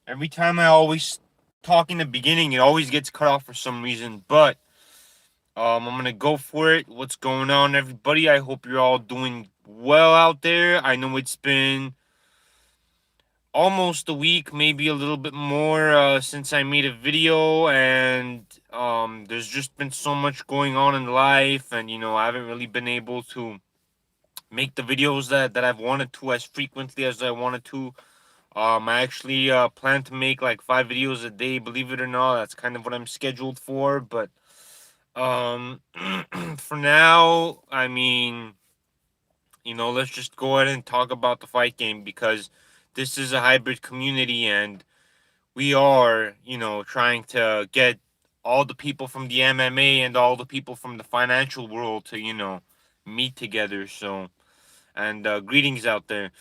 Every time I always talk in the beginning, it always gets cut off for some reason. But I'm gonna go for it. What's going on, everybody? I hope you're all doing well out there. I know it's been almost a week, maybe a little bit more, since I made a video, and there's just been so much going on in life, and I haven't really been able to make the videos that I've wanted to as frequently as I wanted to. I actually plan to make like 5 videos a day. Believe it or not, that's kind of what I'm scheduled for. But um, for now, I mean, let's just go ahead and talk about the fight game because this is a hybrid community, and we are, trying to get all the people from the MMA and all the people from the financial world to, meet together. So, and greetings out there.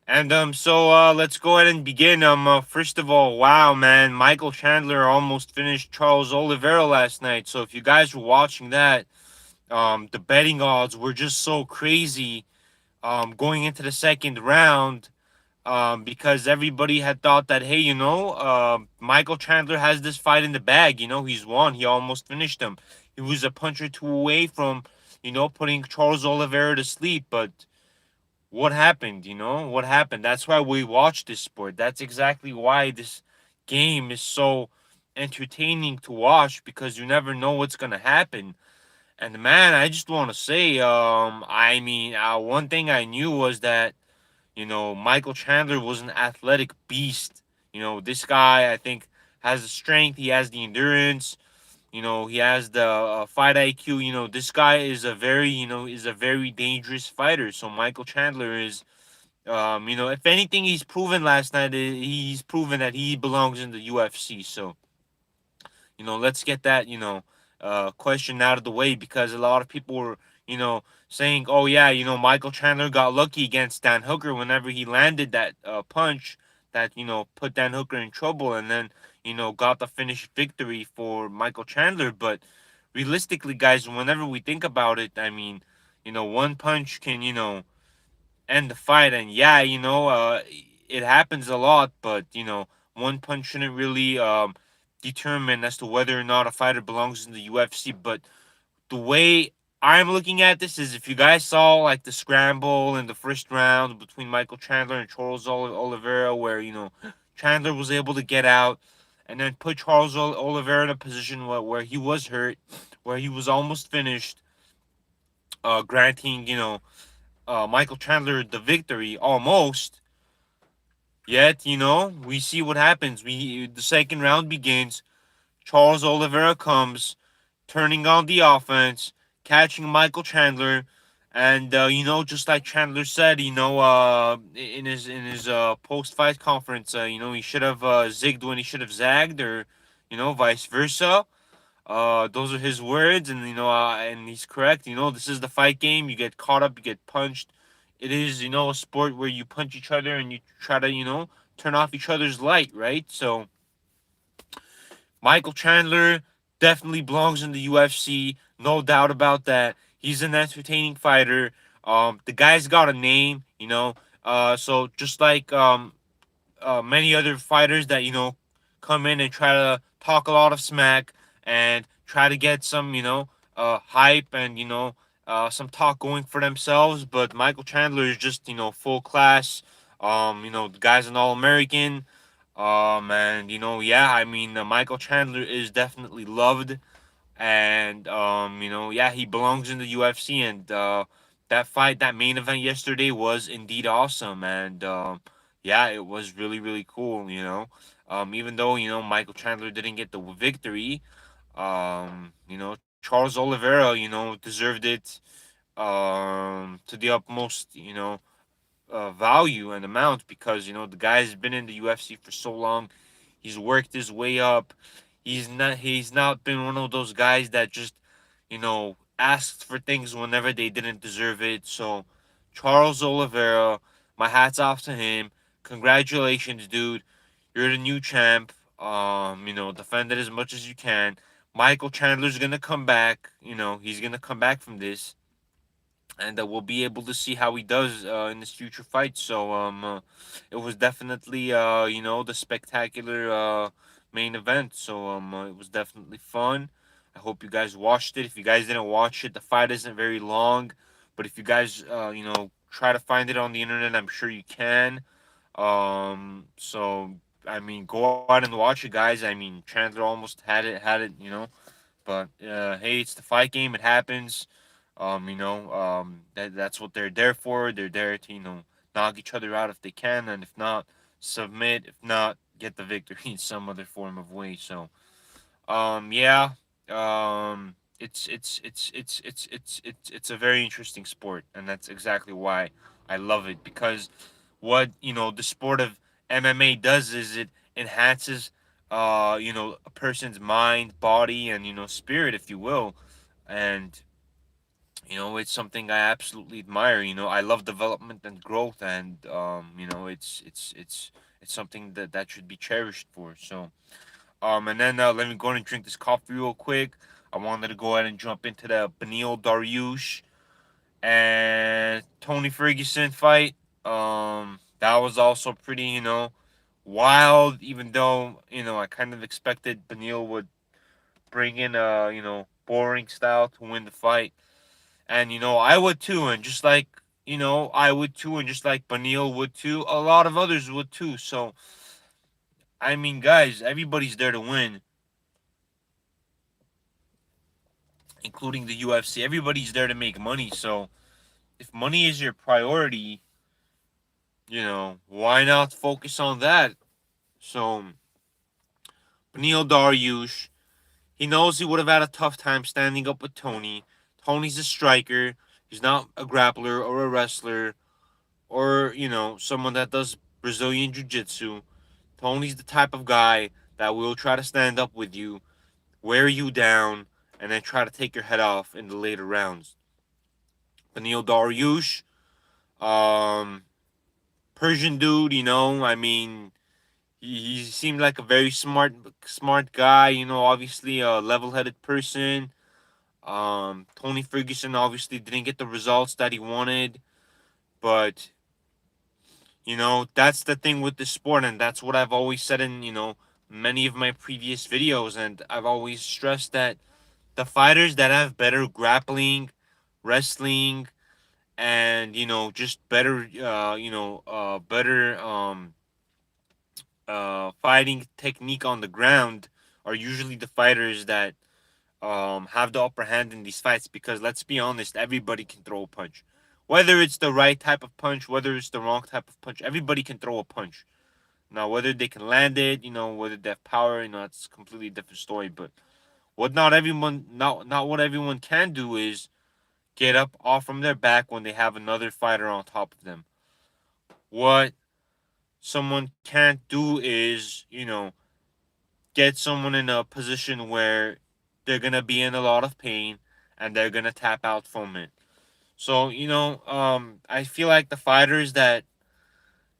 And let's go ahead and begin. First of all, wow, man, Michael Chandler almost finished Charles Olivera last night. So if you guys were watching that, the betting odds were just so crazy. Going into the second round, because everybody had thought that, hey, Michael Chandler has this fight in the bag. He's won. He almost finished him. He was a punch or two away from, putting Charles Oliveira to sleep. But what happened? What happened? That's why we watch this sport. That's exactly why this game is so entertaining to watch, because you never know what's gonna happen. And man, I just want to say, I mean, one thing I knew was that Michael Chandler was an athletic beast. This guy, I think, has the strength, he has the endurance, he has the fight IQ. This guy is a very dangerous fighter. So Michael Chandler is, if anything, he's proven last night. He's proven that he belongs in the UFC. So let's get that, question out of the way, because a lot of people were, saying, oh, yeah, Michael Chandler got lucky against Dan Hooker whenever he landed that punch that, put Dan Hooker in trouble, and then, got the finish victory for Michael Chandler. But realistically, guys, whenever we think about it, I mean, one punch can, end the fight. And yeah, it happens a lot, but one punch shouldn't really determine as to whether or not a fighter belongs in the UFC. But the way I'm looking at this is, if you guys saw like the scramble in the first round between Michael Chandler and Charles Oliveira, where Chandler was able to get out and then put Charles Oliveira in a position where he was hurt, where he was almost finished, granting Michael Chandler the victory almost. Yet, we see what happens. The second round begins. Charles Oliveira comes, turning on the offense, catching Michael Chandler, and just like Chandler said, in his post fight conference, he should have zigged when he should have zagged, or vice versa. Those are his words, and and he's correct. This is the fight game. You get caught up, you get punched. It is, a sport where you punch each other and you try to, turn off each other's light, right? So Michael Chandler definitely belongs in the UFC, no doubt about that. He's an entertaining fighter. The guy's got a name, So just like many other fighters that come in and try to talk a lot of smack and try to get some hype and some talk going for themselves, but Michael Chandler is just full class. The guy's an All-American. And yeah, I mean, Michael Chandler is definitely loved, and yeah, he belongs in the UFC. And that fight, that main event yesterday, was indeed awesome. And yeah, it was really, really cool. Even though Michael Chandler didn't get the victory, Charles Oliveira, deserved it to the utmost, value and amount, because the guy's been in the UFC for so long. He's worked his way up. He's not been one of those guys that just asked for things whenever they didn't deserve it. So Charles Oliveira, my hat's off to him. Congratulations, dude. You're the new champ. Defend it as much as you can. Michael Chandler's gonna come back. He's gonna come back from this. and we'll be able to see how he does in this future fight. So it was definitely the spectacular main event. So it was definitely fun. I hope you guys watched it. If you guys didn't watch it, the fight isn't very long, but if you guys try to find it on the internet, I'm sure you can. So I mean, go out and watch it, guys. I mean, Chandler almost had it. But hey, it's the fight game. It happens. That's what they're there for. They're there to knock each other out if they can, and if not, submit. If not, get the victory in some other form of way. So yeah, it's a very interesting sport, and that's exactly why I love it, because what the sport of MMA does is it enhances a person's mind, body, and spirit, if you will, and it's something I absolutely admire. I love development and growth, and it's something that should be cherished for. So and then let me go ahead and drink this coffee real quick. I wanted to go ahead and jump into the Beneil Dariush and Tony Ferguson fight. That was also pretty, wild. Even though I kind of expected Beneil would bring in a boring style to win the fight, and I would too, and just like I would too, and just like Beneil would too, a lot of others would too. So I mean, guys, everybody's there to win, including the UFC. Everybody's there to make money. So if money is your priority, why not focus on that? So Beneil Dariush, he knows he would have had a tough time standing up with Tony. Tony's a striker. He's not a grappler or a wrestler or, someone that does Brazilian Jiu Jitsu. Tony's the type of guy that will try to stand up with you, wear you down, and then try to take your head off in the later rounds. Beneil Dariush, um, Persian dude, I mean, he seemed like a very smart guy, obviously a level-headed person. Tony Ferguson obviously didn't get the results that he wanted, but that's the thing with this sport, and that's what I've always said in, many of my previous videos, and I've always stressed that the fighters that have better grappling, wrestling, and just better better fighting technique on the ground are usually the fighters that have the upper hand in these fights, because let's be honest, everybody can throw a punch. Whether it's the right type of punch, whether it's the wrong type of punch, everybody can throw a punch. Now, whether they can land it, whether they have power, it's a completely different story. But what not what everyone can do is get up off from their back when they have another fighter on top of them. What someone can't do is, get someone in a position where they're gonna be in a lot of pain and they're gonna tap out from it. So, I feel like the fighters that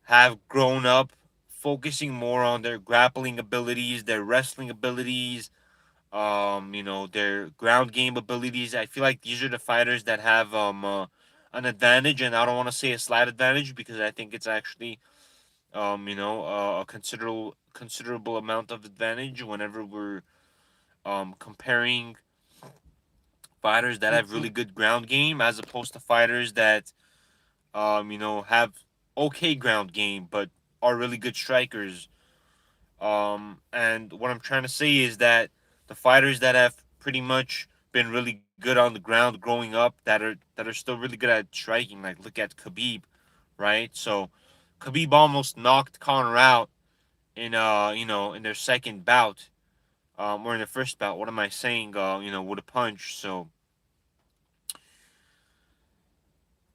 have grown up focusing more on their grappling abilities, their wrestling abilities, their ground game abilities. I feel like these are the fighters that have an advantage, and I don't want to say a slight advantage, because I think it's actually a considerable amount of advantage whenever we're comparing fighters that have really good ground game as opposed to fighters that have okay ground game but are really good strikers. And what I'm trying to say is that the fighters that have pretty much been really good on the ground growing up, that are still really good at striking, like look at Khabib, right? So Khabib almost knocked Conor out in in their second bout, or in the first bout. What am I saying? With a punch. So,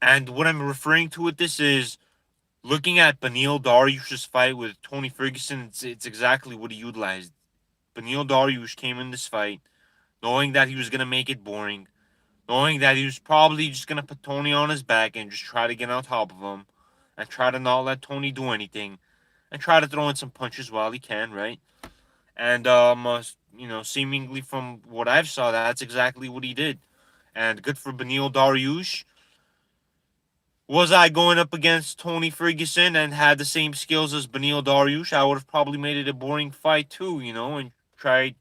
and what I'm referring to with this is looking at Beneil Dariush's fight with Tony Ferguson. It's exactly what he utilized. Beneil Dariush came in this fight knowing that he was gonna make it boring, knowing that he was probably just gonna put Tony on his back and just try to get on top of him, and try to not let Tony do anything, and try to throw in some punches while he can, right? And seemingly from what I've saw, that's exactly what he did. And good for Beneil Dariush. Was I going up against Tony Ferguson and had the same skills as Beneil Dariush, I would have probably made it a boring fight too, and tried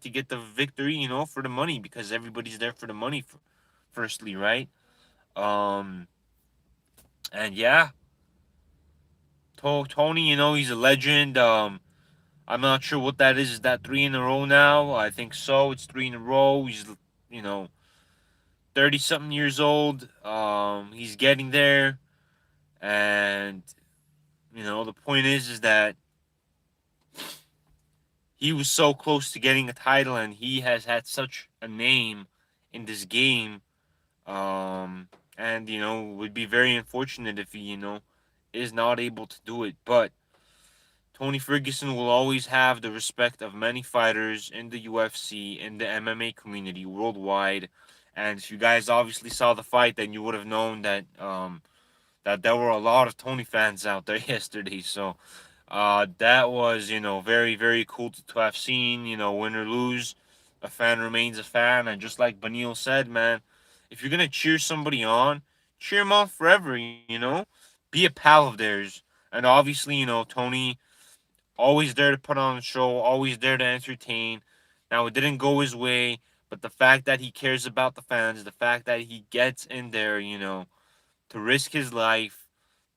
to get the victory, for the money, because everybody's there for the money, firstly, right? Um, and yeah, Tony, he's a legend. I'm not sure what that is. Is that three in a row now? I think so. It's three in a row. He's, you know, 30 something years old. He's getting there. And, the point is that he was so close to getting a title, and he has had such a name in this game. And, would be very unfortunate if he, is not able to do it. But Tony Ferguson will always have the respect of many fighters in the UFC, in the MMA community worldwide. And if you guys obviously saw the fight, then you would have known that there were a lot of Tony fans out there yesterday. So that was, very, very cool to have seen. Win or lose, a fan remains a fan. And just like Beneil said, man, if you're gonna cheer somebody on, cheer them on forever. Be a pal of theirs. And obviously, Tony, always there to put on a show, always there to entertain. Now, it didn't go his way, but the fact that he cares about the fans, the fact that he gets in there, to risk his life,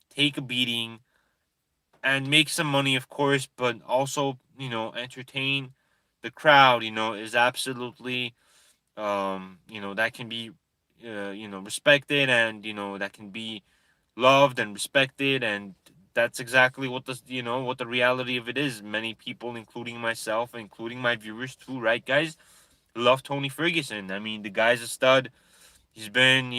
take a beating, and make some money, of course, but also, entertain the crowd, is absolutely, that can be, respected, and, that can be loved and respected, and that's exactly what the reality of it is. Many people, including myself, including my viewers too, right, guys, love Tony Ferguson. I mean, the guy's a stud. He's been,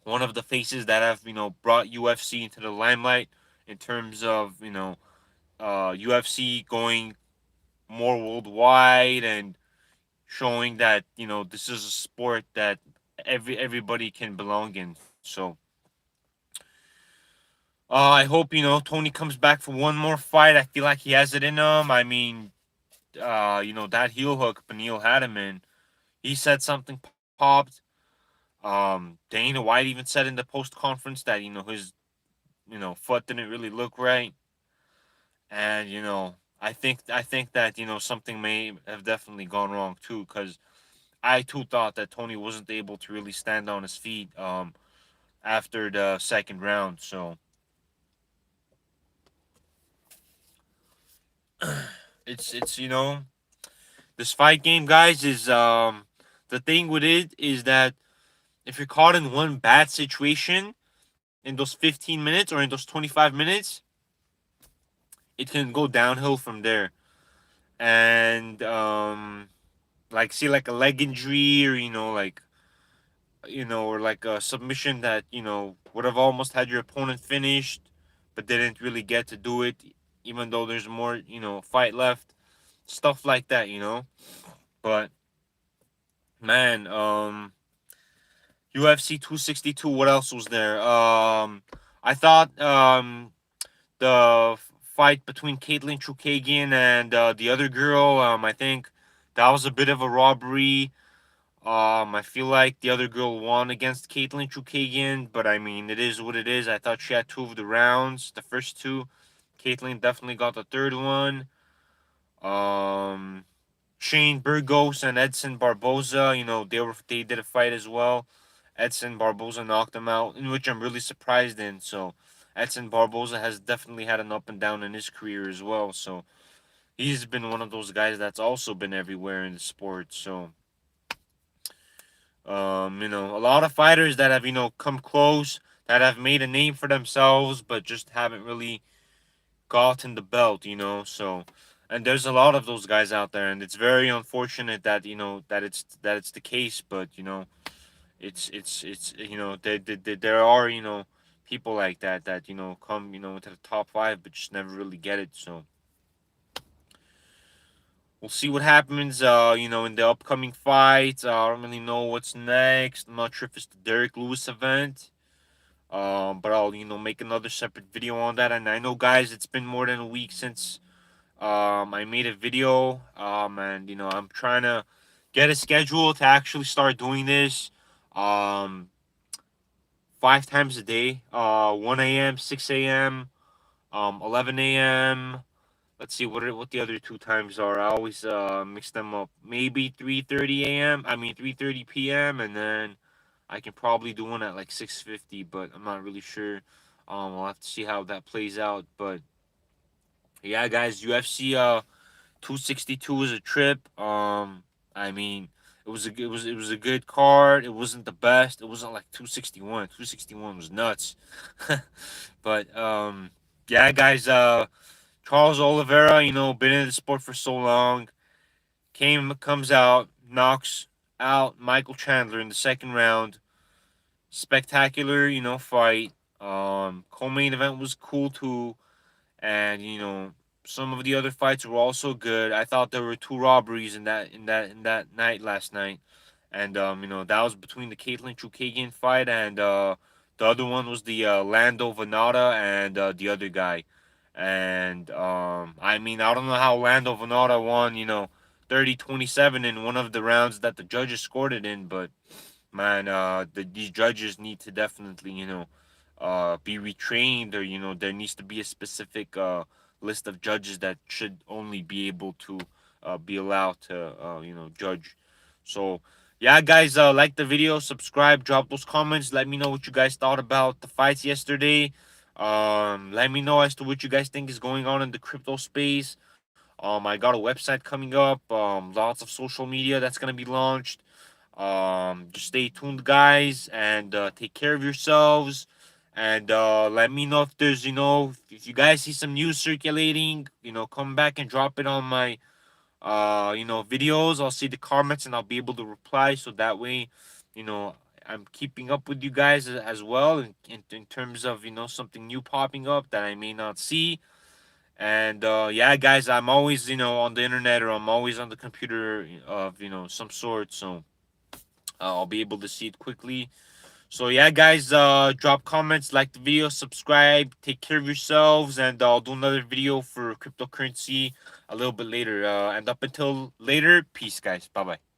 one of the faces that have, brought UFC into the limelight in terms of, UFC going more worldwide and showing that, this is a sport that everybody can belong in. So I hope, Tony comes back for one more fight. I feel like he has it in him. I mean, that heel hook Beneil had him in. He said something popped. Dana White even said in the post conference that, his, foot didn't really look right. And, I think that, something may have definitely gone wrong too, because I too thought that Tony wasn't able to really stand on his feet after the second round. So it's this fight game, guys, is the thing with it is that if you're caught in one bad situation in those 15 minutes or in those 25 minutes, it can go downhill from there. And like, see, like a leg injury, or or like a submission that would have almost had your opponent finished, but didn't really get to do it, even though there's more fight left, stuff like that. But man, UFC 262. What else was there? I thought the fight between Caitlin Chukagian and the other girl. I think that was a bit of a robbery. I feel like the other girl won against Caitlin Chukagian, but I mean, it is what it is. I thought she had two of the rounds, the first two. Caitlin definitely got the third one. Um, Shane Burgos and Edson Barboza, they did a fight as well. Edson Barboza knocked him out, in which I'm really surprised in. So Edson Barboza has definitely had an up and down in his career as well. So he's been one of those guys that's also been everywhere in the sport. So a lot of fighters that have, come close, that have made a name for themselves, but just haven't really gotten the belt, So, and there's a lot of those guys out there, and it's very unfortunate that it's the case. But it's there are people like that come into the top five, but just never really get it. So we'll see what happens, in the upcoming fights. I don't really know what's next. I'm not sure if it's the Derek Lewis event. But I'll, make another separate video on that. And I know, guys, it's been more than a week since I made a video. And I'm trying to get a schedule to actually start doing this. Um, 5 times a day. 1 a.m., 6 a.m., 11 a.m. Let's see what the other two times are. I always mix them up. Maybe 3:30 a.m. I mean 3:30 p.m. and then I can probably do one at like 6:50, but I'm not really sure. I'll have to see how that plays out. But yeah, guys, UFC 262 was a trip. I mean, it was a good card. It wasn't the best. It wasn't like 261. 261 was nuts. But yeah, guys. Charles Olivera, been in the sport for so long. Comes out, knocks out Michael Chandler in the second round. Spectacular, fight. Co-main event was cool too, and some of the other fights were also good. I thought there were two robberies in that night last night, and that was between the Caitlin Chukagian fight and the other one was the Lando Venata and the other guy, and I mean I don't know how Lando Venata won 30-27 in one of the rounds that the judges scored it in, but man, these judges need to definitely, be retrained, or there needs to be a specific list of judges that should only be able to be allowed to, judge. So, yeah, guys, like the video, subscribe, drop those comments. Let me know what you guys thought about the fights yesterday. Let me know as to what you guys think is going on in the crypto space. I got a website coming up. Lots of social media that's gonna be launched. Just stay tuned, guys, and take care of yourselves. And let me know if there's, if you guys see some news circulating, come back and drop it on my, videos. I'll see the comments and I'll be able to reply. So that way, you know, I'm keeping up with you guys as well in terms of, something new popping up that I may not see. And yeah, guys, I'm always, on the internet, or I'm always on the computer of, some sort. So I'll be able to see it quickly. So yeah, guys, drop comments, like the video, subscribe, take care of yourselves, and I'll do another video for cryptocurrency a little bit later. And up until later, peace, guys. Bye bye.